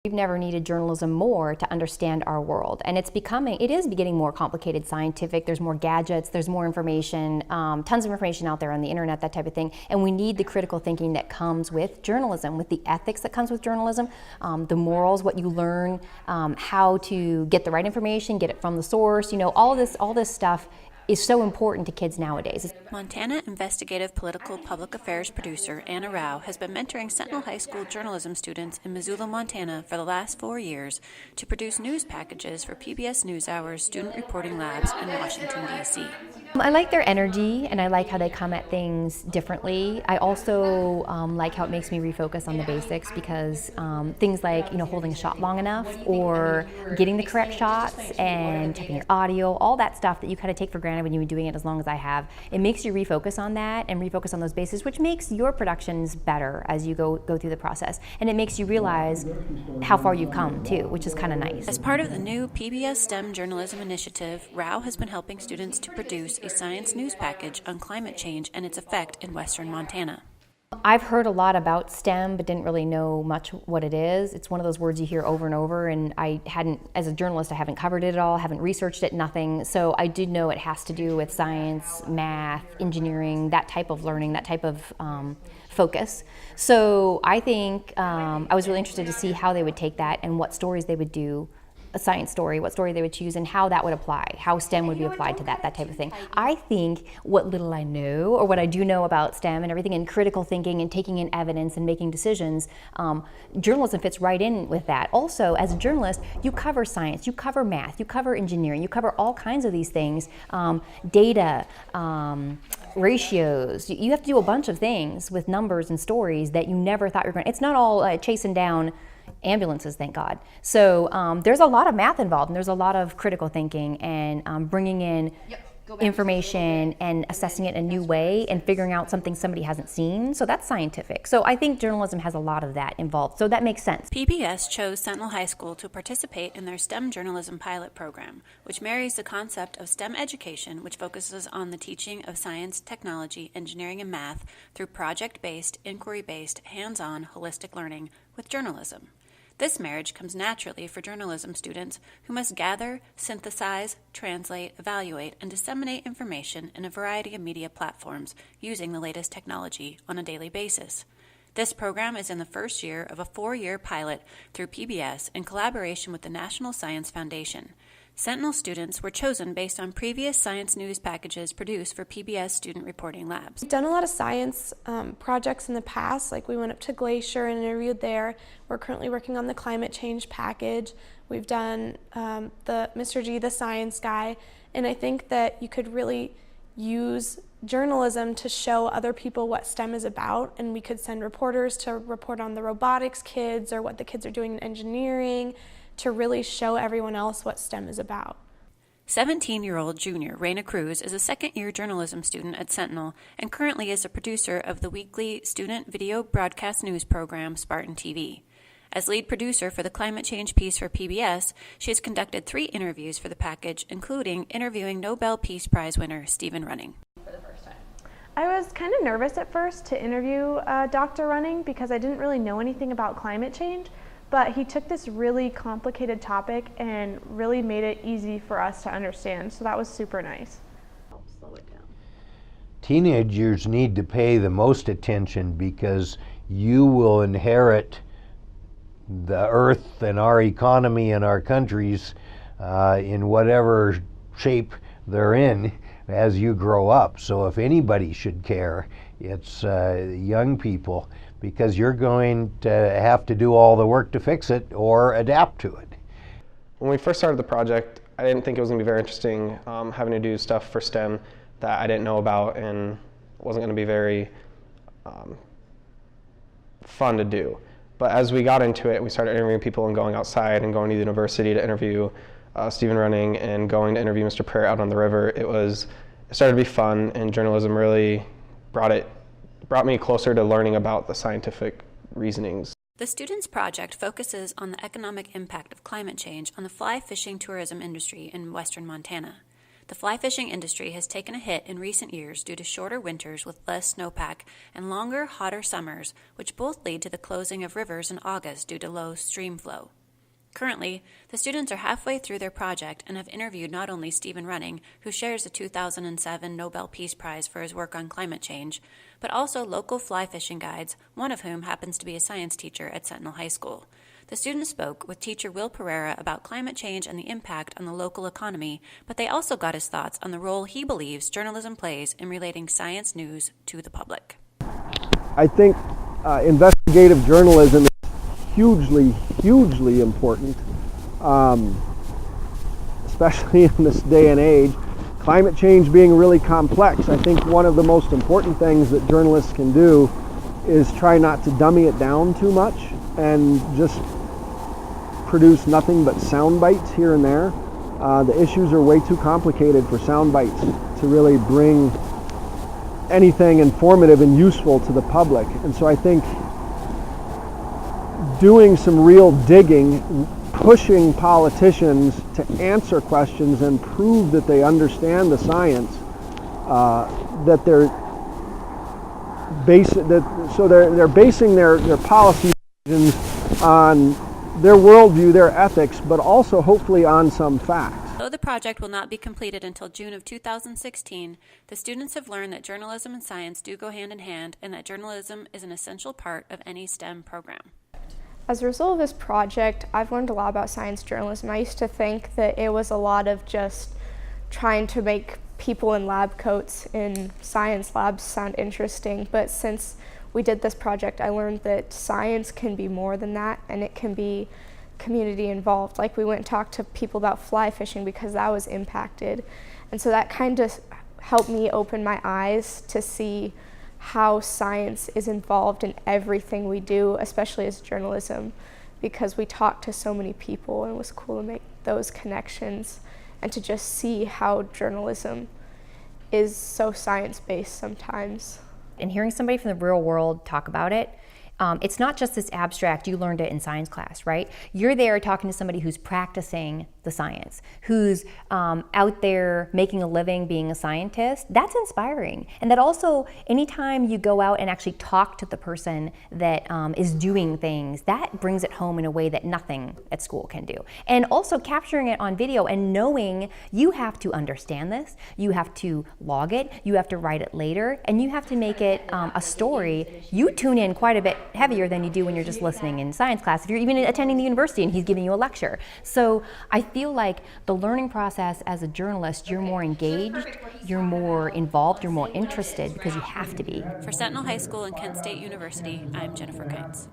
We've never needed journalism more to understand our world, and it is getting more complicated, scientific. There's more gadgets, there's more information, tons of information out there on the internet, that type of thing, and we need the critical thinking that comes with journalism, with the ethics that comes with journalism, the morals, what you learn, how to get the right information, get it from the source, all this stuff is so important to kids nowadays. Montana investigative political public affairs producer Anna Rao has been mentoring Sentinel High School journalism students in Missoula, Montana for the last 4 years to produce news packages for PBS NewsHour's student reporting labs in Washington, D.C. I like their energy, and I like how they come at things differently. I also like how it makes me refocus on the basics, because things like holding a shot long enough, or getting the correct shots, and checking your audio, all that stuff that you kind of take for granted when you've been doing it as long as I have. It makes you refocus on that and refocus on those bases, which makes your productions better as you go through the process. And it makes you realize how far you've come too, which is kind of nice. As part of the new PBS STEM Journalism Initiative, Rao has been helping students to produce a science news package on climate change and its effect in western Montana. I've heard a lot about STEM, but didn't really know much what it is. It's one of those words you hear over and over, and as a journalist, I haven't covered it at all, haven't researched it, nothing. So I did know it has to do with science, math, engineering, that type of learning, that type of focus. So I think I was really interested to see how they would take that and what stories they would do, a science story, what story they would choose, and how that would apply, how STEM would be applied to that type of thing. I think what little I know, or what I do know about STEM and everything, and critical thinking and taking in evidence and making decisions, journalism fits right in with that. Also, as a journalist, you cover science, you cover math, you cover engineering, you cover all kinds of these things, data, ratios. You have to do a bunch of things with numbers and stories that you never thought you were going to. It's not all chasing down ambulances, thank God. So there's a lot of math involved, and there's a lot of critical thinking, and bringing in information and assessing it in a new way and figuring out something somebody hasn't seen. So that's scientific. So I think journalism has a lot of that involved. So that makes sense. PBS chose Sentinel High School to participate in their STEM journalism pilot program, which marries the concept of STEM education, which focuses on the teaching of science, technology, engineering, and math through project-based, inquiry-based, hands-on, holistic learning with journalism. This marriage comes naturally for journalism students who must gather, synthesize, translate, evaluate, and disseminate information in a variety of media platforms using the latest technology on a daily basis. This program is in the first year of a 4-year pilot through PBS in collaboration with the National Science Foundation. Sentinel students were chosen based on previous science news packages produced for PBS student reporting labs. We've done a lot of science projects in the past, like we went up to Glacier and interviewed there. We're currently working on the climate change package. We've done the Mr. G, the science guy, and I think that you could really use journalism to show other people what STEM is about, and we could send reporters to report on the robotics kids or what the kids are doing in engineering, to really show everyone else what STEM is about. 17-year-old junior Raina Cruz is a second-year journalism student at Sentinel and currently is a producer of the weekly student video broadcast news program Spartan TV. As lead producer for the climate change piece for PBS, she has conducted 3 interviews for the package, including interviewing Nobel Peace Prize winner Stephen Running. I was kind of nervous at first to interview Dr. Running because I didn't really know anything about climate change. But he took this really complicated topic and really made it easy for us to understand, so that was super nice. Help slow it down. Teenagers need to pay the most attention, because you will inherit the earth and our economy and our countries in whatever shape they're in as you grow up. So if anybody should care, it's young people, because you're going to have to do all the work to fix it or adapt to it. When we first started the project, I didn't think it was going to be very interesting having to do stuff for STEM that I didn't know about and wasn't going to be very fun to do. But as we got into it, we started interviewing people and going outside and going to the university to interview Stephen Running and going to interview Mr. Prayer out on the river. It started to be fun, and journalism really brought me closer to learning about the scientific reasonings. The students' project focuses on the economic impact of climate change on the fly fishing tourism industry in western Montana. The fly fishing industry has taken a hit in recent years due to shorter winters with less snowpack and longer, hotter summers, which both lead to the closing of rivers in August due to low stream flow. Currently, the students are halfway through their project and have interviewed not only Stephen Running, who shares the 2007 Nobel Peace Prize for his work on climate change, but also local fly fishing guides, one of whom happens to be a science teacher at Sentinel High School. The students spoke with teacher Will Pereira about climate change and the impact on the local economy, but they also got his thoughts on the role he believes journalism plays in relating science news to the public. I think investigative journalism is hugely important, especially in this day and age. Climate change being really complex, I think one of the most important things that journalists can do is try not to dummy it down too much and just produce nothing but sound bites here and there. The issues are way too complicated for sound bites to really bring anything informative and useful to the public. And so I think doing some real digging, pushing politicians to answer questions and prove that they understand the science, that they're basing their policy decisions on their worldview, their ethics, but also hopefully on some facts. Though the project will not be completed until June of 2016, the students have learned that journalism and science do go hand in hand and that journalism is an essential part of any STEM program. As a result of this project, I've learned a lot about science journalism. I used to think that it was a lot of just trying to make people in lab coats in science labs sound interesting, but since we did this project, I learned that science can be more than that, and it can be community involved. Like we went and talked to people about fly fishing because that was impacted, and so that kind of helped me open my eyes to see how science is involved in everything we do, especially as journalism, because we talked to so many people and it was cool to make those connections and to just see how journalism is so science-based sometimes. And hearing somebody from the real world talk about it, it's not just this abstract, you learned it in science class, right? You're there talking to somebody who's practicing the science, who's out there making a living being a scientist. That's inspiring. And that also, anytime you go out and actually talk to the person that is doing things, that brings it home in a way that nothing at school can do. And also capturing it on video and knowing you have to understand this, you have to log it, you have to write it later, and you have to make it a story. You tune in quite a bit heavier than you do when you're just listening in science class, if you're even attending the university and he's giving you a lecture. So I feel like the learning process as a journalist, you're more engaged, you're more involved, you're more interested because you have to be. For Sentinel High School and Kent State University, I'm Jennifer Keintz.